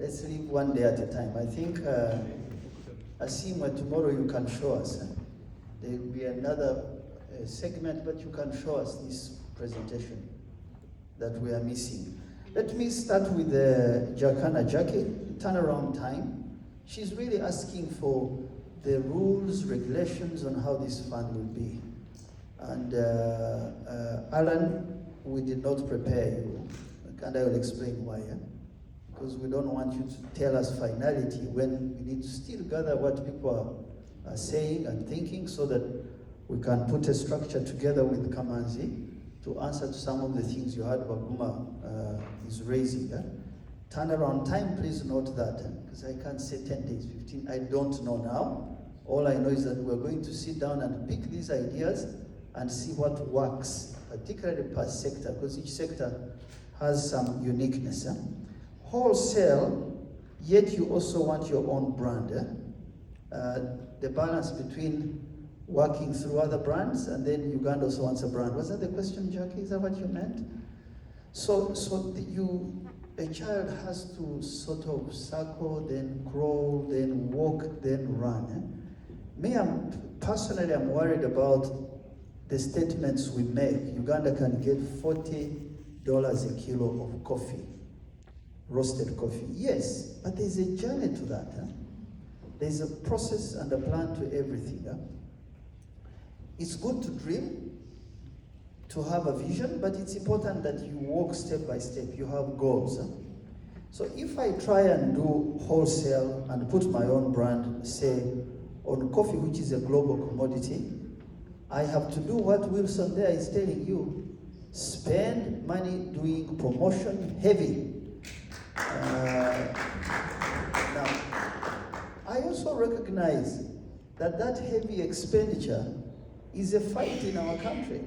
let's live one day at a time. I think, Asimwa, tomorrow you can show us. There will be another segment, but you can show us this presentation that we are missing. Let me start with Jakana Jackie, turnaround time. She's really asking for the rules, regulations on how this fund will be. And Alan, we did not prepare you, and I will explain why. Because we don't want you to tell us finality when we need to still gather what people are saying and thinking so that we can put a structure together with Kamanzi to answer to some of the things you heard Rwabwoogo is raising. Turnaround time, please note that, because I can't say 10 days, 15, I don't know now. All I know is that we're going to sit down and pick these ideas and see what works, particularly per sector, because each sector has some uniqueness. Wholesale, yet you also want your own brand. The balance between working through other brands, and then Uganda also wants a brand. Was that the question, Jackie? Is that what you meant? So a child has to sort of circle, then crawl, then walk, then run. Me, personally, I'm worried about the statements we make. Uganda can get $40 a kilo of coffee, roasted coffee. Yes, but there's a journey to that. There's a process and a plan to everything. It's good to dream, to have a vision, but it's important that you walk step by step. You have goals. So if I try and do wholesale and put my own brand, say, on coffee, which is a global commodity, I have to do what Wilson there is telling you. Spend money doing promotion heavy. Now, I also recognize that heavy expenditure is a fight in our country.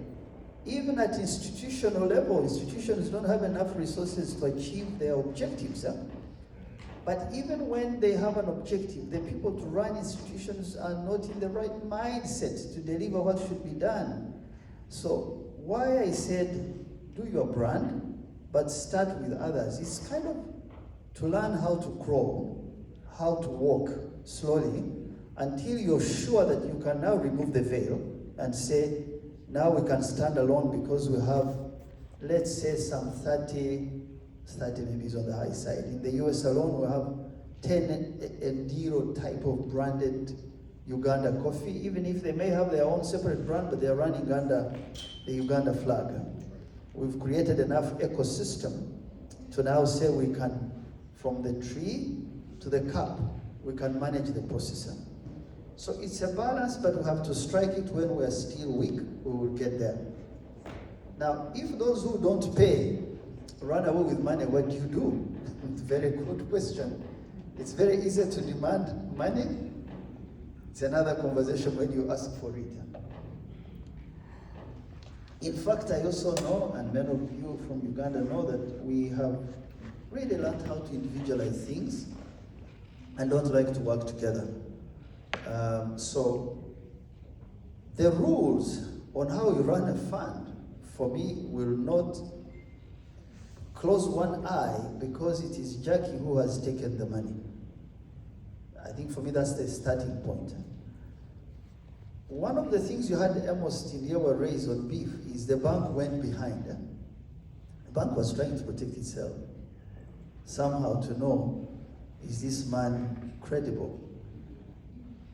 Even at institutional level, institutions don't have enough resources to achieve their objectives. But even when they have an objective, the people to run institutions are not in the right mindset to deliver what should be done. So why I said, do your brand, but start with others. It's kind of to learn how to crawl, how to walk slowly, until you're sure that you can now remove the veil and say, now we can stand alone because we have, let's say, some 30 maybe is on the high side. In the US alone, we have 10 Endiro type of branded Uganda coffee, even if they may have their own separate brand, but they're running under the Uganda flag. We've created enough ecosystem to now say we can, from the tree to the cup, we can manage the processor. So it's a balance, but we have to strike it when we're still weak, we will get there. Now, if those who don't pay run away with money, what do you do? It's a very good question. It's very easy to demand money. It's another conversation when you ask for it. In fact, I also know, and many of you from Uganda know, that we have really learned how to individualize things and don't like to work together. So the rules on how you run a fund, for me, will not close one eye because it is Jackie who has taken the money. I think for me that's the starting point. One of the things you had Amos Tinyewa raise on beef is the bank went behind. The bank was trying to protect itself. Somehow to know, is this man credible?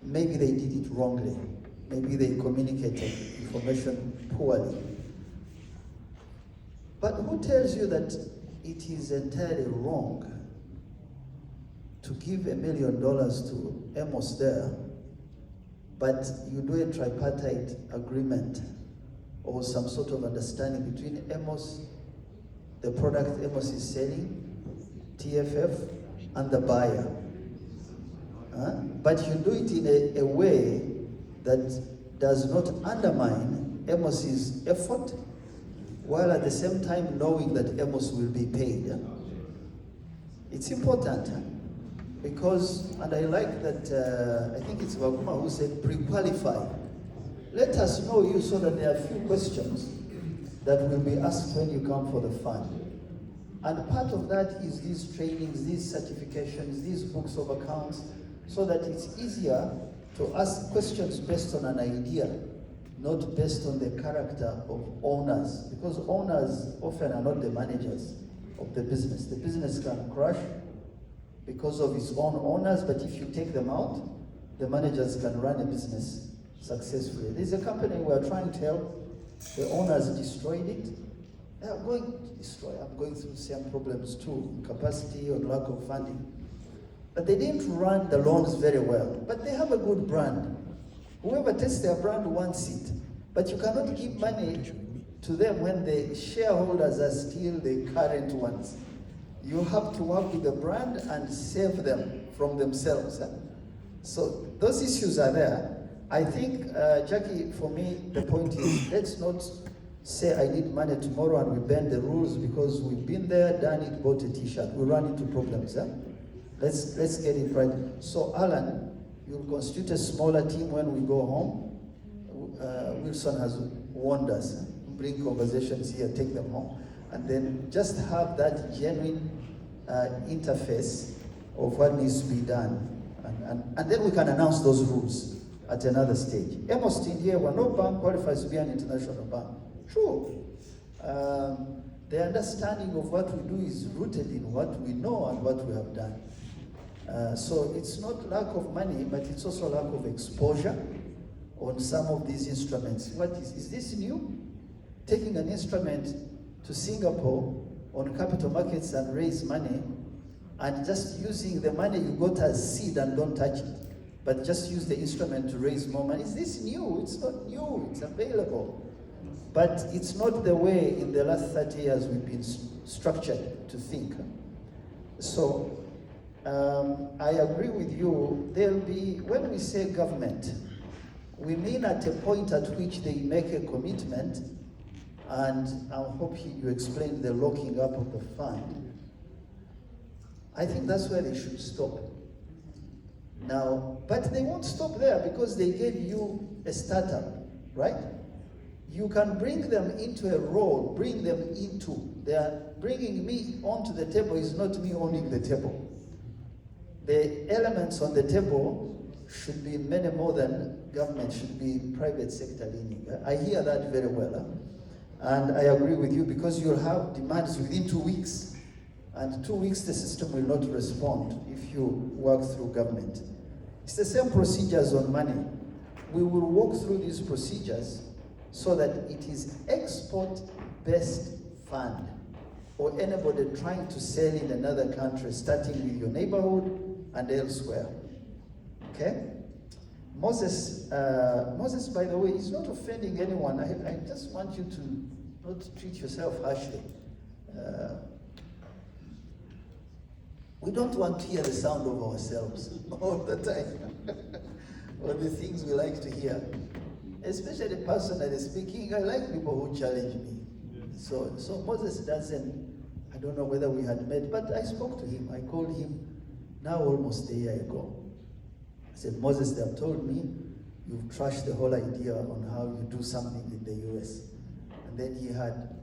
Maybe they did it wrongly. Maybe they communicated information poorly. But who tells you that it is entirely wrong to give $1 million to Amos there, but you do a tripartite agreement or some sort of understanding between Amos, the product Amos is selling, TFF, and the buyer. But you do it in a way that does not undermine Amos's effort, while at the same time knowing that Amos will be paid. It's important because, and I like that, I think it's Rwabwoogo who said pre-qualify. Let us know you so that there are a few questions that will be asked when you come for the fund. And part of that is these trainings, these certifications, these books of accounts, so that it's easier to ask questions based on an idea, not based on the character of owners. Because owners often are not the managers of the business. The business can crash because of its own owners, but if you take them out, the managers can run a business successfully. There's a company we are trying to help. The owners destroyed it. They are going to destroy. I'm going through the same problems too, capacity or lack of funding. But they didn't run the loans very well. But they have a good brand. Whoever tests their brand wants it. But you cannot give money to them when the shareholders are still the current ones. You have to work with the brand and save them from themselves. So those issues are there. I think, Jackie, for me, the point is, let's not say I need money tomorrow and we bend the rules because we've been there, done it, bought a t-shirt. We run into problems. Let's get it right. So Alan, you'll constitute a smaller team when we go home. Wilson has warned us. Bring conversations here, take them home. And then just have that genuine interface of what needs to be done. And then we can announce those rules at another stage. Amos in here, where no bank qualifies to be an international bank. Sure. The understanding of what we do is rooted in what we know and what we have done. So it's not lack of money, but it's also lack of exposure on some of these instruments. What is this new? Taking an instrument to Singapore on capital markets and raise money, and just using the money you got as seed and don't touch it, but just use the instrument to raise more money. Is this new? It's not new, it's available. But it's not the way in the last 30 years we've been structured to think. So I agree with you. There'll be, when we say government, we mean at a point at which they make a commitment, and I hope you explained the locking up of the fund. I think that's where they should stop. Now, but they won't stop there because they gave you a startup, right? You can bring them into a role, bring them into, they are bringing me onto the table is not me owning the table. The elements on the table should be many more than government, should be private sector leaning. I hear that very well. And I agree with you because you'll have demands within 2 weeks. And 2 weeks the system will not respond if you work through government. It's the same procedures on money. We will walk through these procedures so that it is export-based fund or anybody trying to sell in another country, starting with your neighborhood and elsewhere. Okay? Moses, by the way, is not offending anyone. I just want you to not treat yourself harshly. We don't want to hear the sound of ourselves all the time, or the things we like to hear. Especially personally speaking, I like people who challenge me. So Moses doesn't, I don't know whether we had met, but I spoke to him. I called him now almost a year ago. I said, Moses, they have told me you've trashed the whole idea on how you do something in the US. And then he had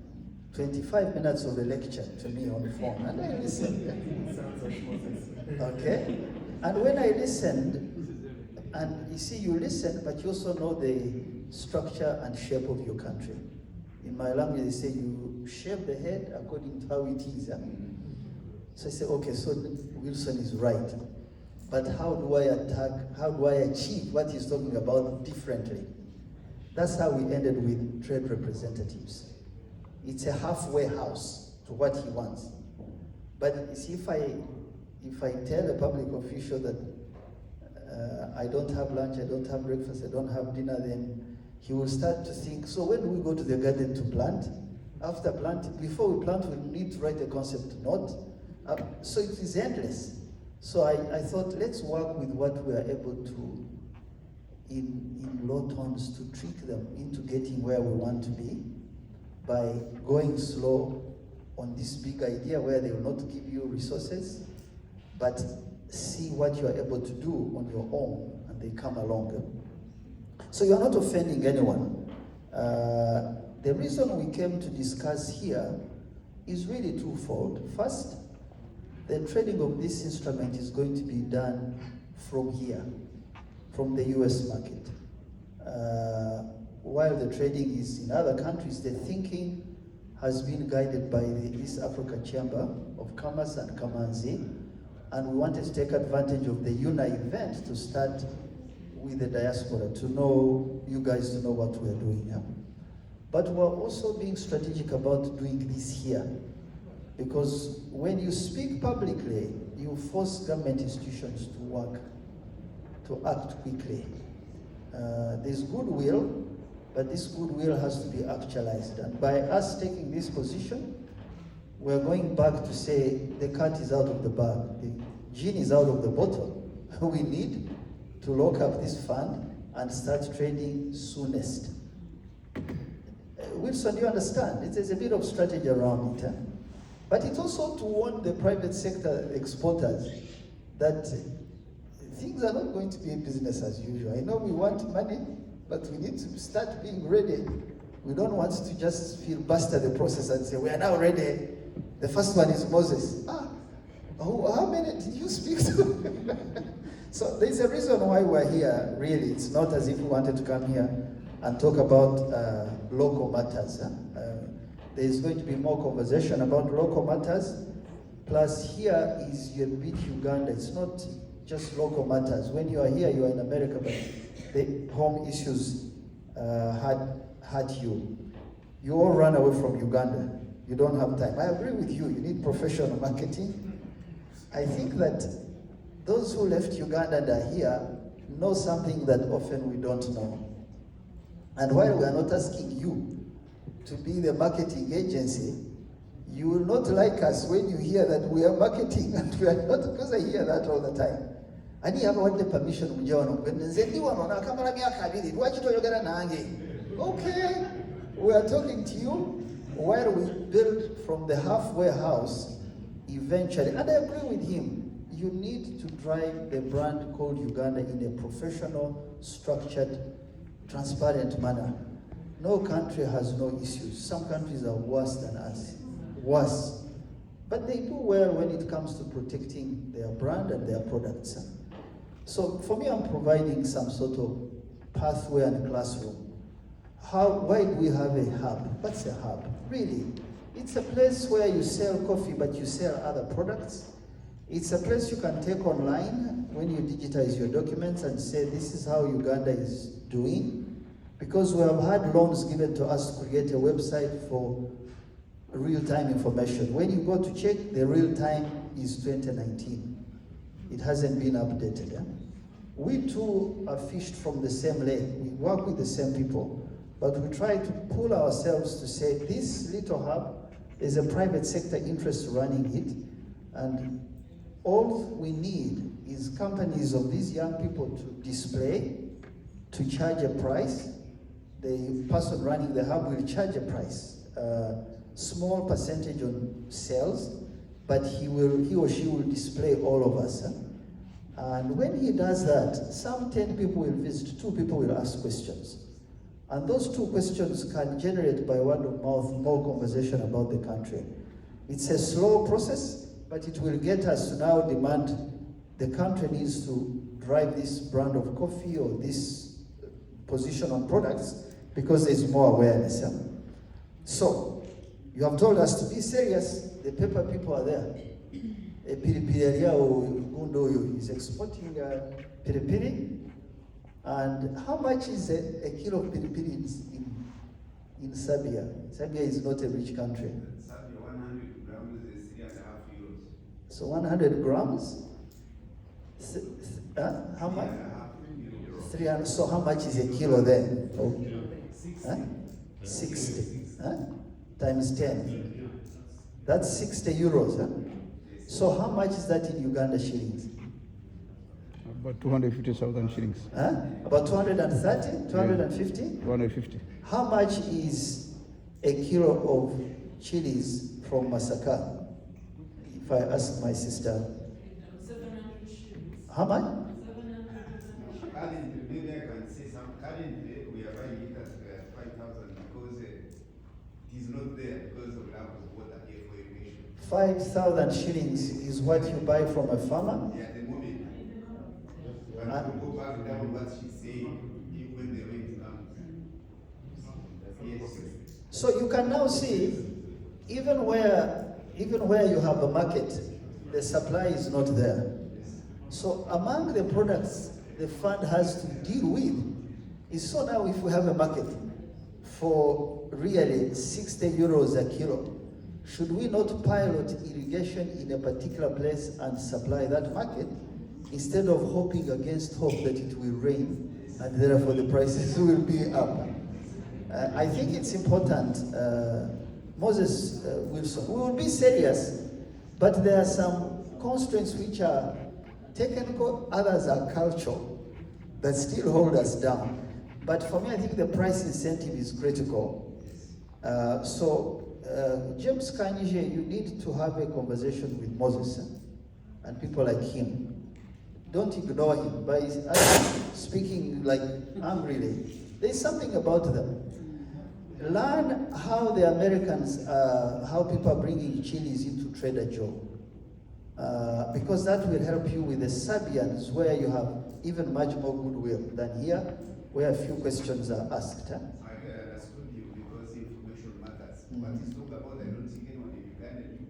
25 minutes of a lecture to me on the phone, and I listened. Okay? And when I listened, and you see, you listen, but you also know the structure and shape of your country. In my language, they say you shape the head according to how it is. So I say, okay, so Wilson is right. But how do I achieve what he's talking about differently? That's how we ended with trade representatives. It's a halfway house to what he wants. But see, if I tell a public official that I don't have lunch, I don't have breakfast, I don't have dinner, then he will start to think, so when do we go to the garden to plant? After planting, before we plant, we need to write a concept note. So it is endless. So I thought, let's work with what we are able to, in low tones, to trick them into getting where we want to be by going slow on this big idea where they will not give you resources, but see what you are able to do on your own, and they come along. So you are not offending anyone. The reason we came to discuss here is really twofold. First, the trading of this instrument is going to be done from here, from the US market. While the trading is in other countries, the thinking has been guided by the East Africa Chamber of Commerce and Kamanzi, and we wanted to take advantage of the Unaa event to start with the diaspora, to know, you guys to know what we're doing here. But we're also being strategic about doing this here, because when you speak publicly, you force government institutions to work, to act quickly. There's goodwill, but this goodwill has to be actualized. And by us taking this position, we're going back to say the cat is out of the bag, the genie is out of the bottle. We need to lock up this fund and start trading soonest. Wilson, do you understand? There's a bit of strategy around it. But it's also to warn the private sector exporters that things are not going to be business as usual. I know we want money, but we need to start being ready. We don't want to just filibuster the process and say, we are now ready. The first one is Moses. How many did you speak to? So there's a reason why we're here, really. It's not as if we wanted to come here and talk about local matters. There's going to be more conversation about local matters. Plus here is your bit Uganda. It's not just local matters. When you are here, you are in America, but the home issues hurt you. You all run away from Uganda. You don't have time. I agree with you. You need professional marketing. I think that those who left Uganda and are here know something that often we don't know. And while we are not asking you to be the marketing agency, you will not like us when you hear that we are marketing and we are not, because I hear that all the time. And you have the permission of okay, we are talking to you while we build from the halfway house eventually. And I agree with him. You need to drive the brand called Uganda in a professional, structured, transparent manner. No country has no issues. Some countries are worse than us. Worse. But they do well when it comes to protecting their brand and their products. So for me, I'm providing some sort of pathway and classroom. Why do we have a hub? What's a hub? Really, it's a place where you sell coffee, but you sell other products. It's a place you can take online when you digitize your documents and say, this is how Uganda is doing. Because we have had loans given to us to create a website for real-time information. When you go to check, the real-time is 2019. It hasn't been updated. Yeah? We too are fished from the same lake. We work with the same people. But we try to pull ourselves to say, this little hub, there's a private sector interest running it. And all we need is companies of these young people to display, to charge a price. The person running the hub will charge a price, small percentage on sales, but he or she will display all of us. And when he does that, some 10 people will visit, 2 people will ask questions. And those 2 questions can generate by word of mouth more conversation about the country. It's a slow process, but it will get us to now demand the country needs to drive this brand of coffee or this position on products because there's more awareness. Yeah? So, you have told us to be serious. The paper people are there. A piripiri Gundo is exporting piripiri. And how much is a kilo of piripiri in Serbia? Serbia is not a rich country. Serbia, 100 grams is 3.5 euros. So 100 grams? How much? 300. So how much is a kilo then? Oh. 60. Times 10. That's 60 euros. So how much is that in Uganda shillings? About 250,000 shillings. About 230? 250? 250. How much is a kilo of chilies from Masaka? If I ask my sister. 700 shillings. How much? 700. Currently, maybe I can say currently we are buying it at 5,000 because it is not there because of lack of water here for a 5,000 shillings is what you buy from a farmer. Yeah, at the moment. But to go back down what she's saying, if when the rain comes. Yes. So you can now see, even where you have a market, the supply is not there. So among the products the fund has to deal with is, so now if we have a market for really 60 euros a kilo, should we not pilot irrigation in a particular place and supply that market instead of hoping against hope that it will rain and therefore the prices will be up? I think it's important, Moses Wilson, we will be serious, but there are some constraints which are technical, others are cultural, that still hold us down. But for me, I think the price incentive is critical. James Kanyije, you need to have a conversation with Moses and people like him. Don't ignore him by speaking like angrily. There's something about them. Learn how the Americans, how people are bringing chilies into Trader Joe. Because that will help you with the Serbians, where you have even much more goodwill than here, where a few questions are asked. I understood you because information matters. But it's not about, I don't think anyone in Uganda knew.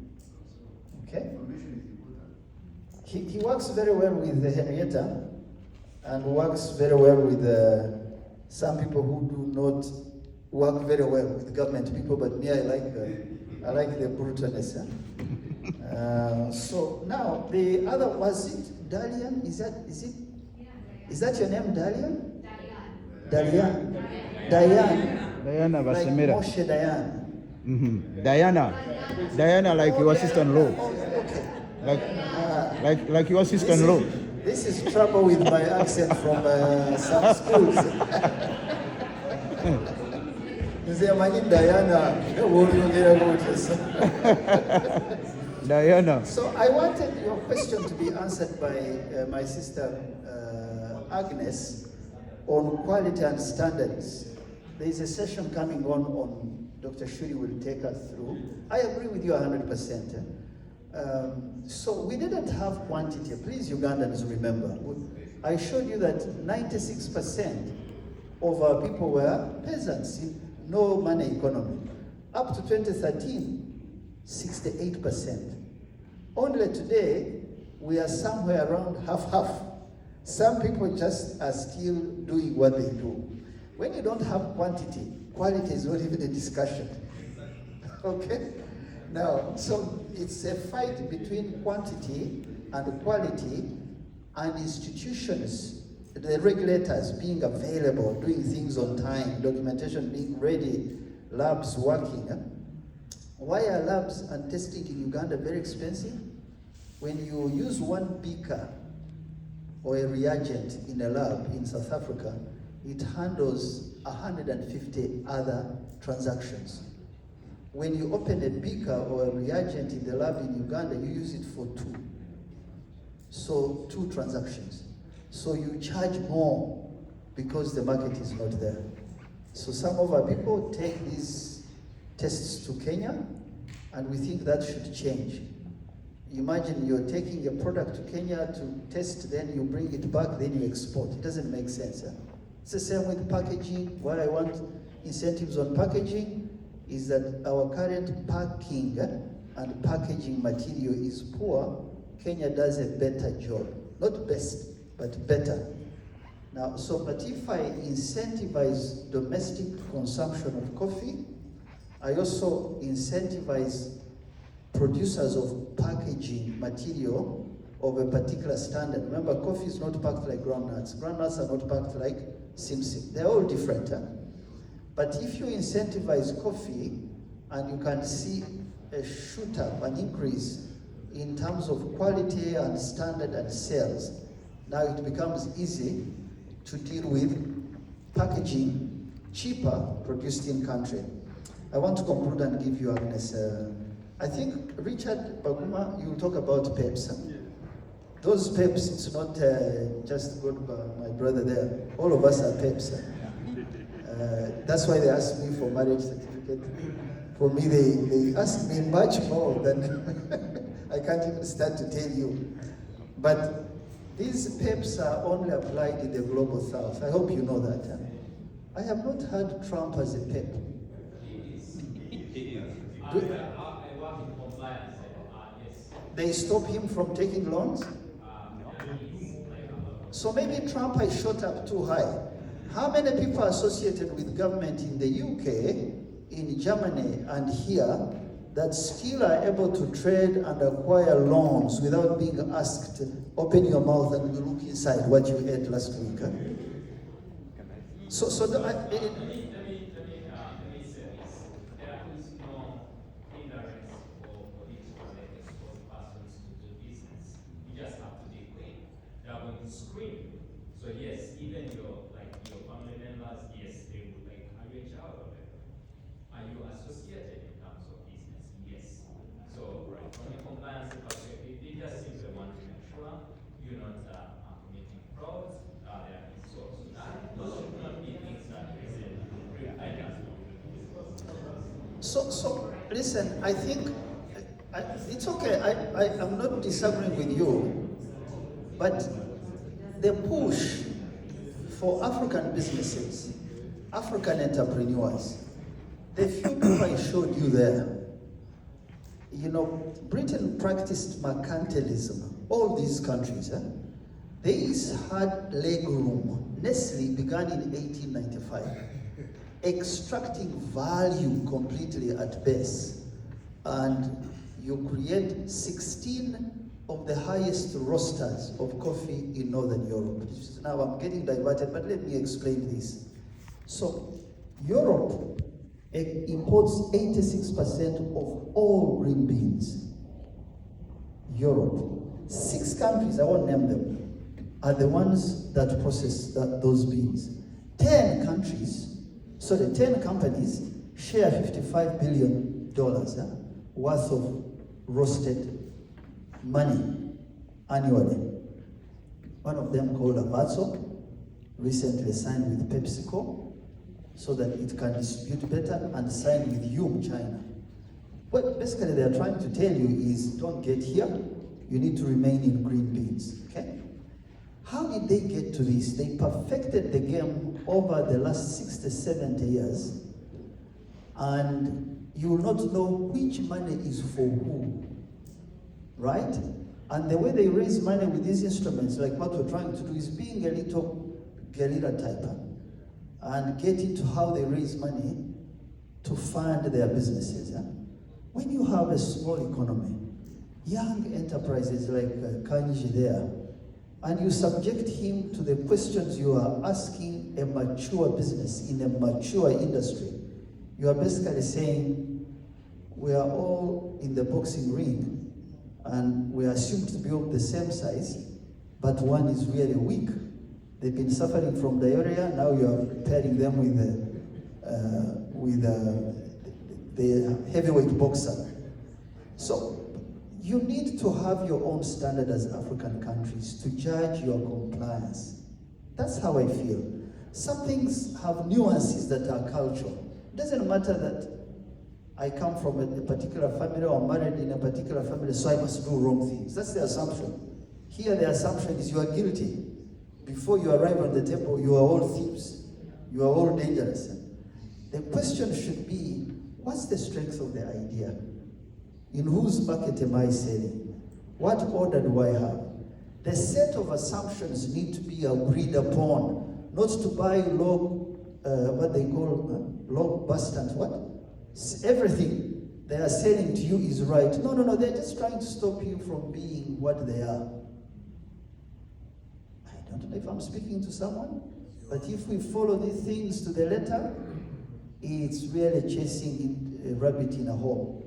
Okay. Information is important. He works very well with Henrietta, and works very well with some people who do not work very well with government people, but me, I like the brutalness. So now the other, was it Dalian? Is that your name, Dalian? Dalian. Diana Like Vasemira. Moshe Dayan. Mm-hmm. Diana, like your sister-in-law. Okay. Like your sister-in-law. This is trouble with my accent from some schools. Diana. So I wanted your question to be answered by my sister Agnes on quality and standards. There is a session coming on Dr. Shuri will take us through. I agree with you 100%. So we didn't have quantity. Please, Ugandans, remember. I showed you that 96% of our people were peasants in no money economy. Up to 2013, 68%. Only today, we are somewhere around half-half. Some people just are still doing what they do. When you don't have quantity, quality is not even a discussion. Okay? Now, so it's a fight between quantity and quality, and institutions, the regulators being available, doing things on time, documentation being ready, labs working. Why are labs and testing in Uganda very expensive? When you use one beaker or a reagent in a lab in South Africa, it handles 150 other transactions. When you open a beaker or a reagent in the lab in Uganda, you use it for 2. So 2 transactions. So you charge more because the market is not there. So some of our people take these tests to Kenya, and we think that should change. Imagine you're taking a product to Kenya to test, then you bring it back, then you export. It doesn't make sense. It's the same with packaging. What I want incentives on packaging is that our current packing and packaging material is poor. Kenya does a better job. Not best, but better. Now, so, but if I incentivize domestic consumption of coffee, I also incentivize producers of packaging material of a particular standard. Remember, coffee is not packed like groundnuts. Groundnuts are not packed like Sim. They're all different. But if you incentivize coffee and you can see a shoot up, an increase in terms of quality and standard and sales, now it becomes easy to deal with packaging cheaper produced in country. I want to conclude and give you, Agnes, I think Richard Baguma, you will talk about PEPs. Those PEPs, it's not just good by my brother there. All of us are PEPs. That's why they asked me for marriage certificate. For me, they ask me much more than I can't even start to tell you. But these PEPs are only applied in the global south. I hope you know that. Huh? I have not heard Trump as a PEP. I work in compliance. Yes. They stop him from taking loans? So maybe Trump has shot up too high. How many people are associated with government in the UK, in Germany, and here that still are able to trade and acquire loans without being asked, open your mouth and we look inside what you ate last week? Huh? Let me say this. There is no hindrance for each exposed persons to do business. You just have to be clean. They are going to screen. So yes, even your family members, yes, they would like, are you a child of it? Are you associated in terms of business? Yes. So from a compliance perspective, they just simply want to make sure you're not committing frauds. Those should not be things that present So listen, I think it's okay. I'm not disagreeing with you, but the push for African businesses, African entrepreneurs, the few people I showed you there, you know, Britain practiced mercantilism. All these countries, there is hard leg room. Nestle began in 1895, extracting value completely at base. And you create 16 of the highest roasters of coffee in Northern Europe. Now I'm getting diverted, but let me explain this. So Europe imports 86% of all green beans. Europe. 6 countries, I won't name them, are the ones that process those beans. 10 companies share $55 billion worth of roasted money annually. One of them called Rwabwoogo recently signed with PepsiCo so that it can distribute better, and signed with Yum China. What basically they're trying to tell you is, don't get here, you need to remain in green beans, okay? How did they get to this? They perfected the game over the last 60, 70 years, and you will not know which money is for who, right? And the way they raise money with these instruments, like what we're trying to do, is being a little guerrilla type and get into how they raise money to fund their businesses. When you have a small economy, young enterprises like Kanji there, and you subject him to the questions you are asking a mature business in a mature industry, you are basically saying, we are all in the boxing ring, and we are assumed to be of the same size, but one is really weak. They've been suffering from diarrhea, now you are pairing them with the heavyweight boxer. So you need to have your own standard as African countries to judge your compliance. That's how I feel. Some things have nuances that are cultural. It doesn't matter that I come from a particular family or I'm married in a particular family, so I must do wrong things. That's the assumption. Here the assumption is you are guilty. Before you arrive on the table, you are all thieves. You are all dangerous. The question should be, what's the strength of the idea? In whose bucket am I selling? What order do I have? The set of assumptions need to be agreed upon, not to buy what they call log bastards, everything they are selling to you is right. No, they're just trying to stop you from being what they are. I don't know if I'm speaking to someone, but if we follow these things to the letter, it's really chasing a rabbit in a hole.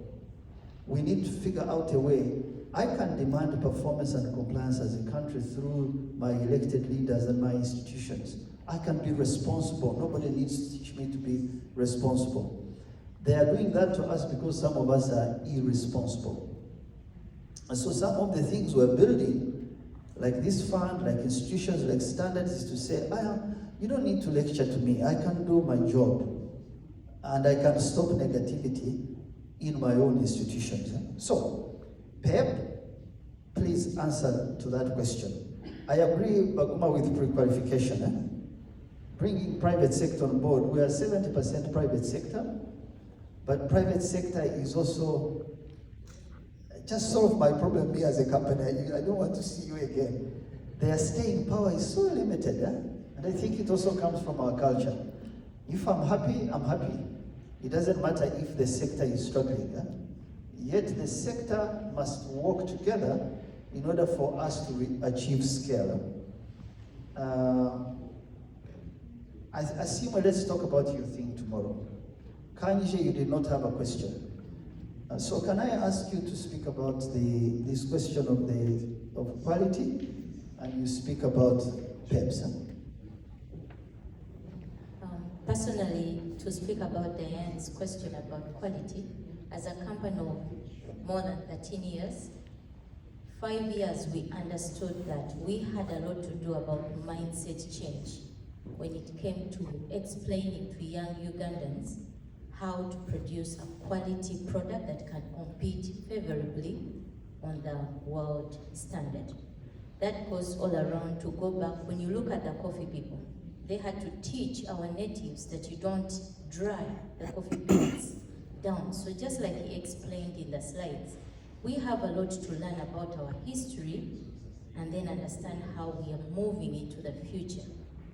We need to figure out a way. I can demand performance and compliance as a country through my elected leaders and my institutions. I can be responsible. Nobody needs to teach me to be responsible. They are doing that to us because some of us are irresponsible. And so some of the things we're building, like this fund, like institutions, like standards, is to say, you don't need to lecture to me. I can do my job. And I can stop negativity in my own institutions. So, PEP, please answer to that question. I agree, Baguma, with pre-qualification. Bringing private sector on board, we are 70% private sector, but private sector is also, just solve my problem me as a company. I don't want to see you again. Their staying power is so limited, and I think it also comes from our culture. If I'm happy, I'm happy. It doesn't matter if the sector is struggling. Yet the sector must work together in order for us to achieve scale. Assume, let's talk about your thing tomorrow. Kanje, you did not have a question. So can I ask you to speak about this question of quality, and you speak about PEPs? Personally, to speak about Diane's question about quality, as a company of more than 13 years, 5 years we understood that we had a lot to do about mindset change when it came to explaining to young Ugandans how to produce a quality product that can compete favorably on the world standard. That goes all around to go back. When you look at the coffee people, they had to teach our natives that you don't dry the coffee beans down. So just like he explained in the slides, we have a lot to learn about our history and then understand how we are moving into the future.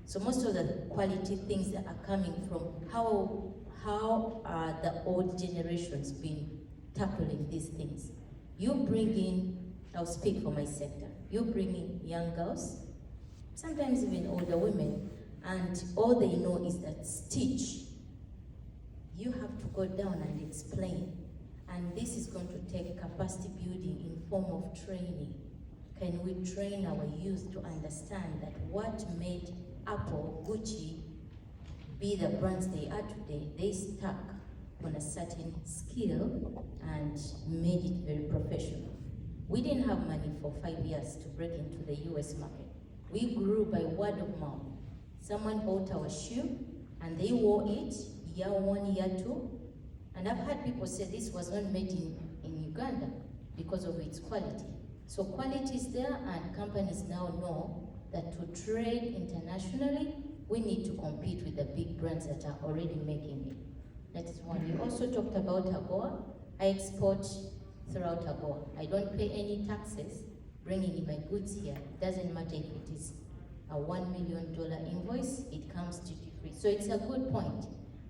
So most of the quality things that are coming from how are the old generations been tackling these things. You bring in, I'll speak for my sector, you bring in young girls, sometimes even older women, and all they know is that stitch. You have to go down and explain. And this is going to take capacity building in form of training. Can we train our youth to understand that what made Apple, Gucci, be the brands they are today, they stuck on a certain skill and made it very professional. We didn't have money for 5 years to break into the US market. We grew by word of mouth. Someone bought our shoe and they wore it year 1, year 2. And I've had people say this was not made in Uganda because of its quality. So quality is there, and companies now know that to trade internationally, we need to compete with the big brands that are already making it. That is one. You also talked about AGOA. I export throughout AGOA. I don't pay any taxes bringing in my goods here. It doesn't matter if it is a $1 million invoice, it comes duty free. So it's a good point.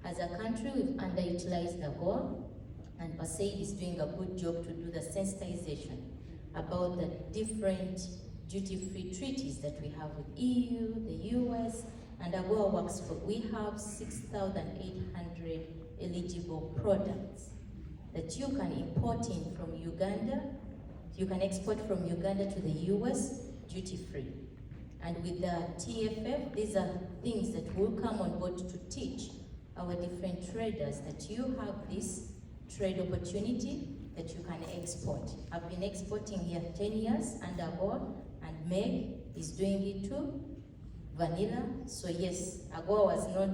As a country, we've underutilized AGOA, and PASEID is doing a good job to do the sensitization about the different duty-free treaties that we have with EU, the US, and AGOA works for, we have 6,800 eligible products that you can import in from Uganda, you can export from Uganda to the US duty-free. And with the TFF, these are things that will come on board to teach our different traders that you have this trade opportunity that you can export. I've been exporting here 10 years under AGOA, and Meg is doing it too, vanilla. So yes, AGOA was not,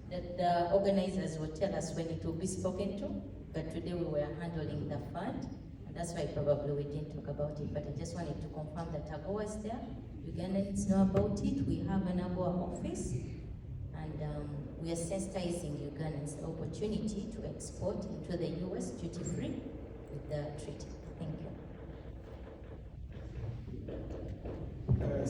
that the organizers will tell us when it will be spoken to, but today we were handling the fund, and that's why probably we didn't talk about it, but I just wanted to confirm that AGOA is there. Ugandans know about it. We have an AGOA office, and we are sensitizing Ugandans the opportunity to export into the US duty-free with the treaty. Thank you.